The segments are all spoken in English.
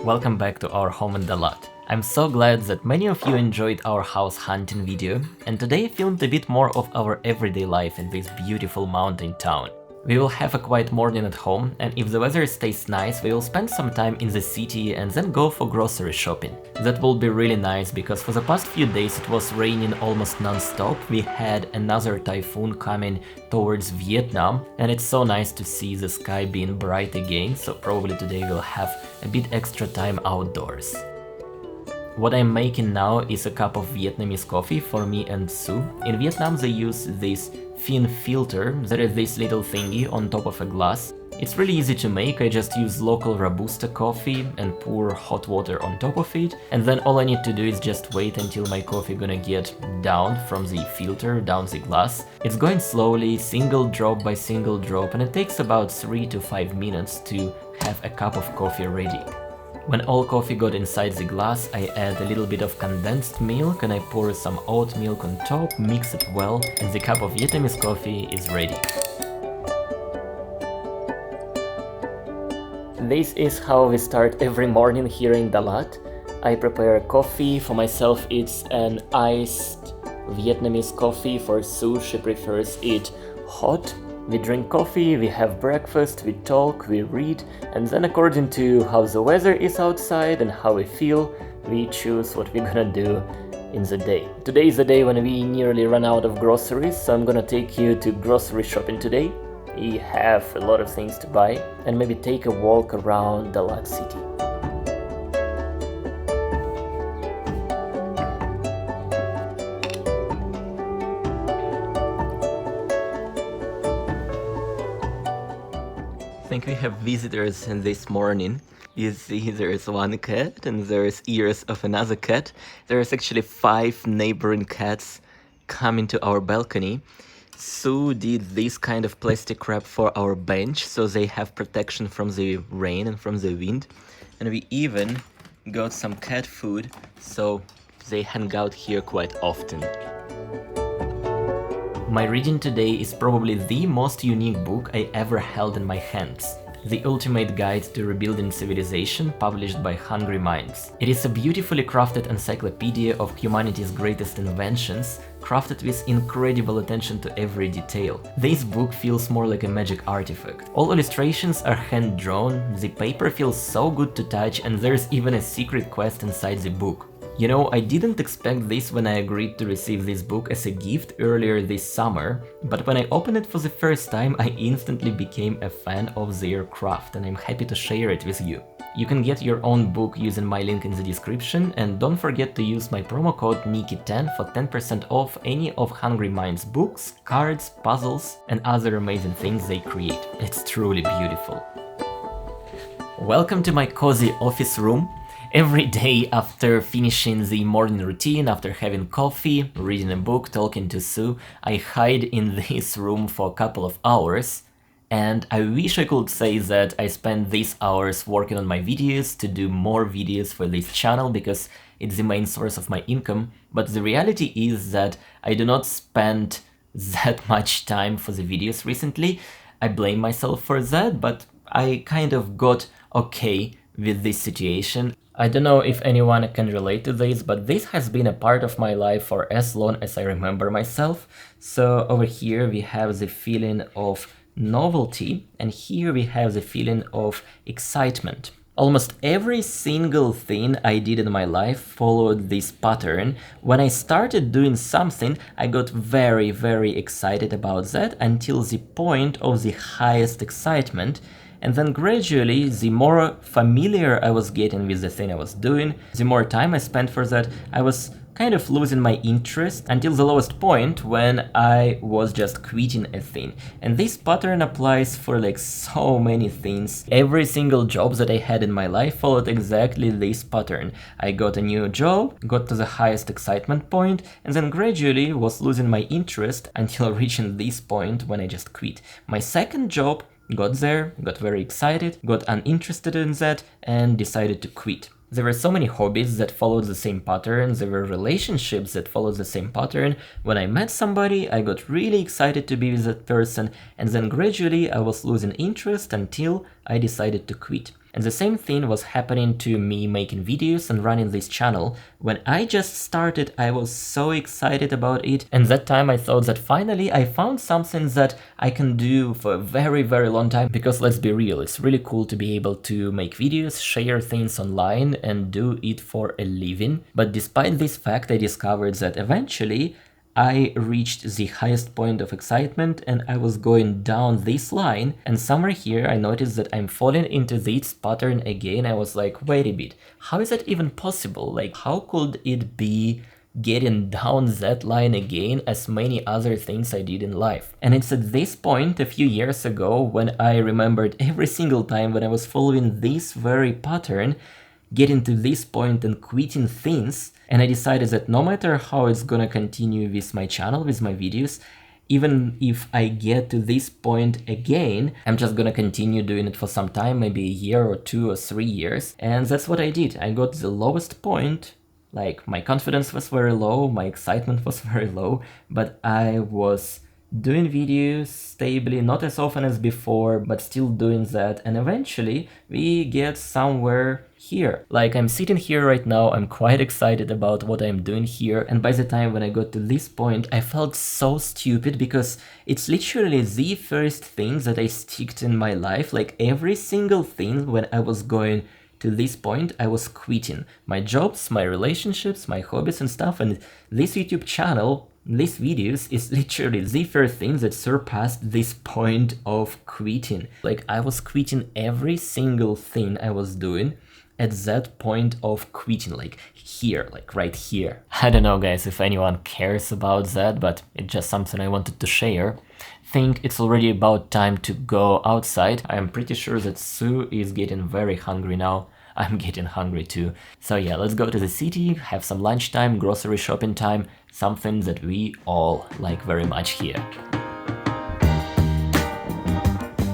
Welcome back to our home in Dalat. I'm so glad that many of you enjoyed our house hunting video, and today I filmed a bit more of our everyday life in this beautiful mountain town. We will have a quiet morning at home, and if the weather stays nice, we will spend some time in the city and then go for grocery shopping. That will be really nice, because for the past few days it was raining almost non-stop. We had another typhoon coming towards Vietnam, and it's so nice to see the sky being bright again, so probably today we'll have a bit extra time outdoors. What I'm making now is a cup of Vietnamese coffee for me and Sue. In Vietnam they use this thin filter, there is this little thingy on top of a glass. It's really easy to make, I just use local Robusta coffee and pour hot water on top of it, and then all I need to do is just wait until my coffee gonna get down from the filter, down the glass. It's going slowly, single drop by single drop, and it takes about 3 to 5 minutes to have a cup of coffee ready. When all coffee got inside the glass, I add a little bit of condensed milk and I pour some oat milk on top, mix it well, and the cup of Vietnamese coffee is ready. This is how we start every morning here in Dalat. I prepare coffee. For myself it's an iced Vietnamese coffee. For Sue, she prefers it hot. We drink coffee, we have breakfast, we talk, we read, and then according to how the weather is outside and how we feel, we choose what we're gonna do in the day. Today is the day when we nearly run out of groceries, so I'm gonna take you to grocery shopping today. We have a lot of things to buy, and maybe take a walk around Dalat city. I think we have visitors this morning. You see there is one cat and there is ears of another cat. There is actually 5 neighboring cats coming to our balcony. Sue did this kind of plastic wrap for our bench so they have protection from the rain and from the wind. And we even got some cat food so they hang out here quite often. My reading today is probably the most unique book I ever held in my hands. The Ultimate Guide to Rebuilding Civilization, published by Hungry Minds. It is a beautifully crafted encyclopedia of humanity's greatest inventions, crafted with incredible attention to every detail. This book feels more like a magic artifact. All illustrations are hand-drawn, the paper feels so good to touch, and there's even a secret quest inside the book. You know, I didn't expect this when I agreed to receive this book as a gift earlier this summer, but when I opened it for the first time, I instantly became a fan of their craft, and I'm happy to share it with you. You can get your own book using my link in the description, and don't forget to use my promo code Niki10 for 10% off any of Hungry Minds books, cards, puzzles, and other amazing things they create. It's truly beautiful. Welcome to my cozy office room. Every day after finishing the morning routine, after having coffee, reading a book, talking to Sue, I hide in this room for a couple of hours, and I wish I could say that I spend these hours working on my videos to do more videos for this channel because it's the main source of my income, but the reality is that I do not spend that much time for the videos recently. I blame myself for that, but I kind of got okay with this situation. I don't know if anyone can relate to this, but this has been a part of my life for as long as I remember myself. So over here we have the feeling of novelty, and here we have the feeling of excitement. Almost every single thing I did in my life followed this pattern. When I started doing something, I got very, very excited about that until the point of the highest excitement. And then gradually, the more familiar I was getting with the thing I was doing, the more time I spent for that, I was kind of losing my interest until the lowest point when I was just quitting a thing. And this pattern applies for like so many things. Every single job that I had in my life followed exactly this pattern. I got a new job, got to the highest excitement point, and then gradually was losing my interest until reaching this point when I just quit. My second job got there, got very excited, got uninterested in that, and decided to quit. There were so many hobbies that followed the same pattern, there were relationships that followed the same pattern. When I met somebody, I got really excited to be with that person, and then gradually I was losing interest until I decided to quit. And the same thing was happening to me making videos and running this channel. When I just started, I was so excited about it, and that time I thought that finally I found something that I can do for a very long time, because let's be real, it's really cool to be able to make videos, share things online and do it for a living. But despite this fact, I discovered that eventually I reached the highest point of excitement and I was going down this line, and somewhere here I noticed that I'm falling into this pattern again. I was like, wait a bit, how is that even possible? Like, how could it be getting down that line again as many other things I did in life? And it's at this point a few years ago when I remembered every single time when I was following this very pattern, getting to this point and quitting things, and I decided that no matter how it's gonna continue with my channel, with my videos, even if I get to this point again, I'm just gonna continue doing it for some time, maybe a year or 2 or 3 years. And that's what I did. I got the lowest point, like my confidence was very low, my excitement was very low, but I was doing videos stably, not as often as before, but still doing that, and eventually we get somewhere here. Like, I'm sitting here right now, I'm quite excited about what I'm doing here, and by the time when I got to this point, I felt so stupid because it's literally the first thing that I sticked in my life. Like, every single thing when I was going to this point, I was quitting my jobs, my relationships, my hobbies and stuff, and this YouTube channel, these videos is literally the first thing that surpassed this point of quitting. Like, I was quitting every single thing I was doing at that point of quitting, like here, like right here. I don't know, guys, if anyone cares about that, but it's just something I wanted to share. Think it's already about time to go outside. I am pretty sure that Sue is getting very hungry now. I'm getting hungry too. So yeah, let's go to the city, have some lunchtime, grocery shopping time, something that we all like very much here.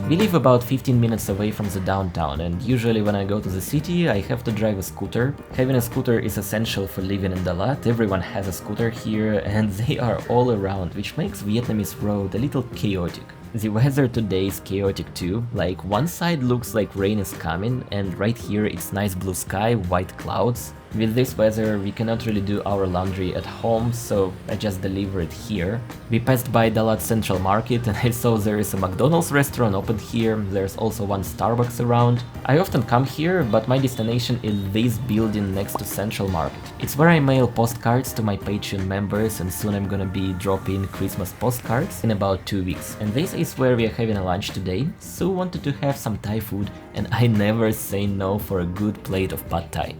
We live about 15 minutes away from the downtown, and usually when I go to the city I have to drive a scooter. Having a scooter is essential for living in Dalat. Everyone has a scooter here and they are all around, which makes Vietnamese road a little chaotic. The weather today is chaotic too, like one side looks like rain is coming and right here it's nice blue sky, white clouds. With this weather we cannot really do our laundry at home, so I just deliver it here. We passed by Dalat Central Market and I saw there is a McDonald's restaurant open here, there's also one Starbucks around. I often come here, but my destination is this building next to Central Market. It's where I mail postcards to my Patreon members, and soon I'm gonna be dropping Christmas postcards in about 2 weeks. And this is where we are having a lunch today. Sue wanted to have some Thai food and I never say no for a good plate of pad Thai.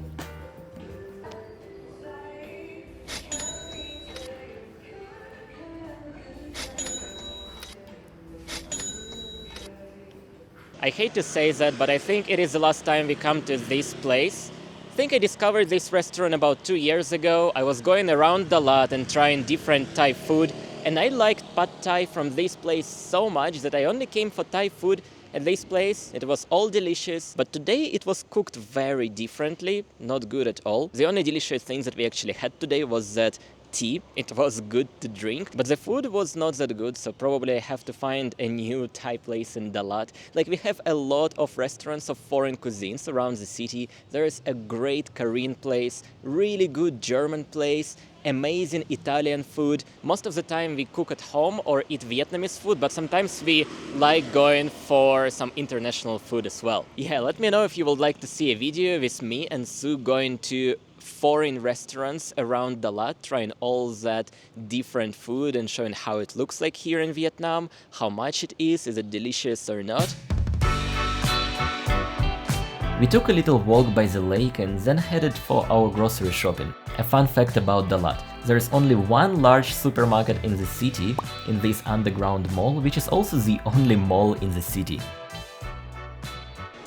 I hate to say that, but I think it is the last time we come to this place. I think I discovered this restaurant about 2 years ago. I was going around Dalat and trying different Thai food, and I liked pad Thai from this place so much that I only came for Thai food at this place. It was all delicious, but today it was cooked very differently, not good at all. The only delicious thing that we actually had today was that tea. It was good to drink, but the food was not that good, so probably I have to find a new Thai place in Dalat. Like, we have a lot of restaurants of foreign cuisines around the city. There is a great Korean place, really good German place, amazing Italian food. Most of the time we cook at home or eat Vietnamese food, but sometimes we like going for some international food as well. Yeah, let me know if you would like to see a video with me and Sue going to foreign restaurants around Dalat, trying all that different food and showing how it looks like here in Vietnam, how much it is it delicious or not. We took a little walk by the lake and then headed for our grocery shopping. A fun fact about Dalat: there is only one large supermarket in the city, in this underground mall, which is also the only mall in the city.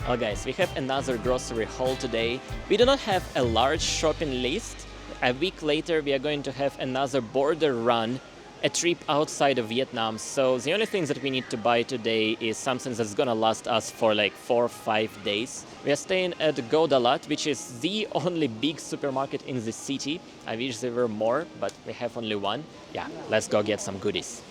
Well guys, we have another grocery haul today. We do not have a large shopping list. A week later we are going to have another border run, a trip outside of Vietnam. So the only thing that we need to buy today is something that's gonna last us for like 4 or 5 days. We are staying at Go Dalat, which is the only big supermarket in the city. I wish there were more, but we have only one. Yeah, let's go get some goodies.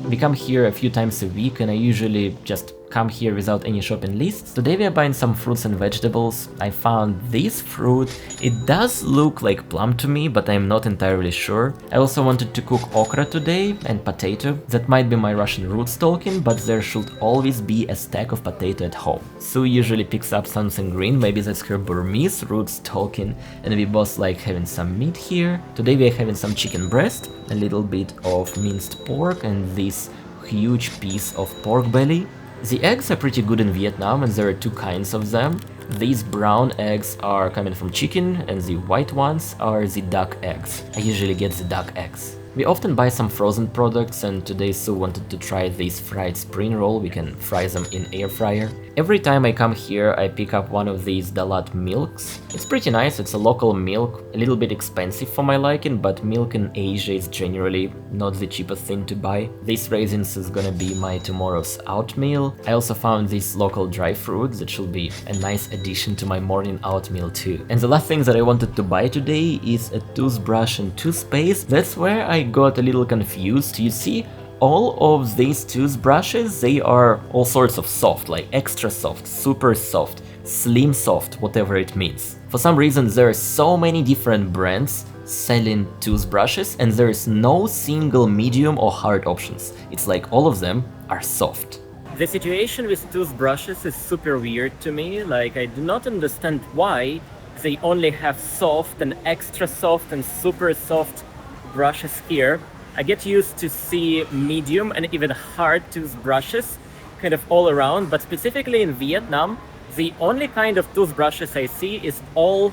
We come here a few times a week and I usually just come here without any shopping lists. Today we are buying some fruits and vegetables. I found this fruit. It does look like plum to me, but I'm not entirely sure. I also wanted to cook okra today and potato. That might be my Russian roots talking, but there should always be a stack of potato at home. Sue usually picks up something green, maybe that's her Burmese roots talking, and we both like having some meat here. Today we are having some chicken breast, a little bit of minced pork, and this huge piece of pork belly. The eggs are pretty good in Vietnam, and there are two kinds of them. These brown eggs are coming from chicken, and the white ones are the duck eggs. I usually get the duck eggs. We often buy some frozen products, and today Sue wanted to try this fried spring roll. We can fry them in air fryer. Every time I come here, I pick up one of these Dalat milks. It's pretty nice, it's a local milk, a little bit expensive for my liking, but milk in Asia is generally not the cheapest thing to buy. These raisins is gonna be my tomorrow's oatmeal. I also found this local dry fruit that should be a nice addition to my morning oatmeal too. And the last thing that I wanted to buy today is a toothbrush and toothpaste. That's where I got a little confused. You see, all of these toothbrushes, they are all sorts of soft, like extra soft, super soft, slim soft, whatever it means. For some reason there are so many different brands selling toothbrushes, and there is no single medium or hard options. It's like all of them are soft. The situation with toothbrushes is super weird to me. Like, I do not understand why they only have soft and extra soft and super soft brushes here. I get used to see medium and even hard toothbrushes kind of all around, but specifically in Vietnam, the only kind of toothbrushes I see is all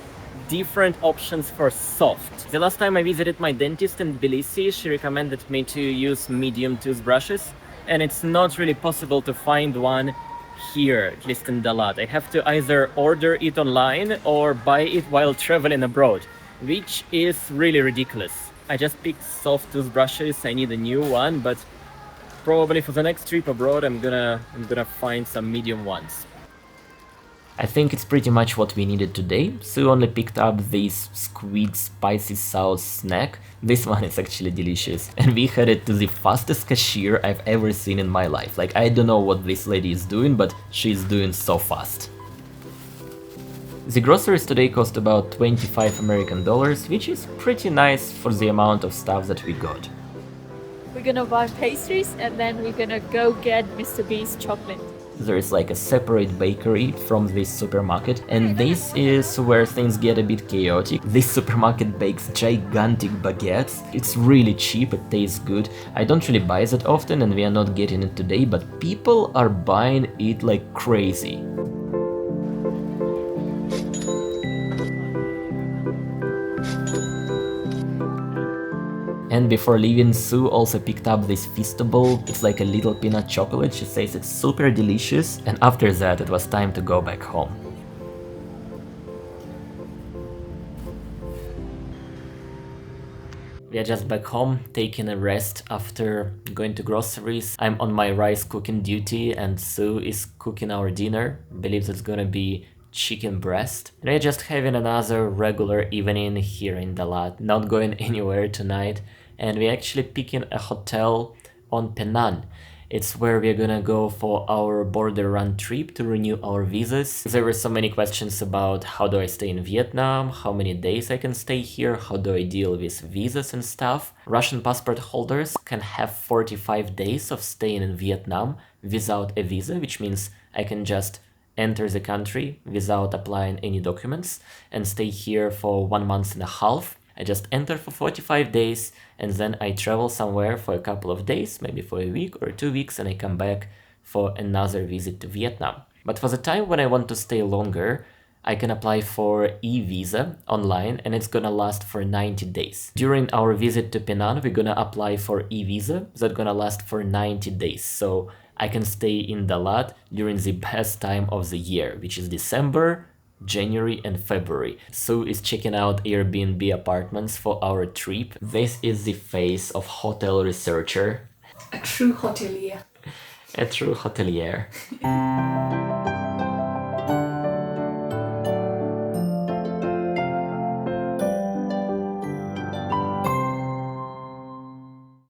different options for soft. The last time I visited my dentist in Tbilisi, she recommended me to use medium toothbrushes, and it's not really possible to find one here, at least in Dalat. I have to either order it online or buy it while traveling abroad, which is really ridiculous. I just picked soft toothbrushes. I need a new one, but probably for the next trip abroad I'm gonna find some medium ones. I think it's pretty much what we needed today. Sue only picked up this squid spicy sauce snack. This one is actually delicious, and we headed to the fastest cashier I've ever seen in my life. Like, I don't know what this lady is doing, but she's doing so fast. The groceries today cost about 25 American dollars, which is pretty nice for the amount of stuff that we got. We're gonna buy pastries and then we're gonna go get Mr. Beast chocolate. There is like a separate bakery from this supermarket, and this is where things get a bit chaotic. This supermarket bakes gigantic baguettes. It's really cheap, it tastes good. I don't really buy that often, and we are not getting it today, but people are buying it like crazy. And before leaving, Sue also picked up this Feastable. It's like a little peanut chocolate. She says it's super delicious, and after that it was time to go back home. We are just back home, taking a rest after going to groceries. I'm on my rice cooking duty, and Sue is cooking our dinner. I believe it's gonna be chicken breast. And we're just having another regular evening here in Dalat, not going anywhere tonight. And we're actually picking a hotel on Penang. It's where we're gonna go for our border run trip to renew our visas. There were so many questions about how do I stay in Vietnam, how many days I can stay here, how do I deal with visas and stuff. Russian passport holders can have 45 days of staying in Vietnam without a visa, which means I can just enter the country without applying any documents and stay here for 1 month and a half. I just enter for 45 days and then I travel somewhere for a couple of days, maybe for a week or 2 weeks, and I come back for another visit to Vietnam. But for the time when I want to stay longer, I can apply for e-visa online, and it's gonna last for 90 days. During our visit to Penang, we're gonna apply for e-visa that's gonna last for 90 days. So I can stay in Dalat during the best time of the year, which is December, January and February. Sue is checking out Airbnb apartments for our trip. This is the face of hotel researcher. A true hotelier. A true hotelier.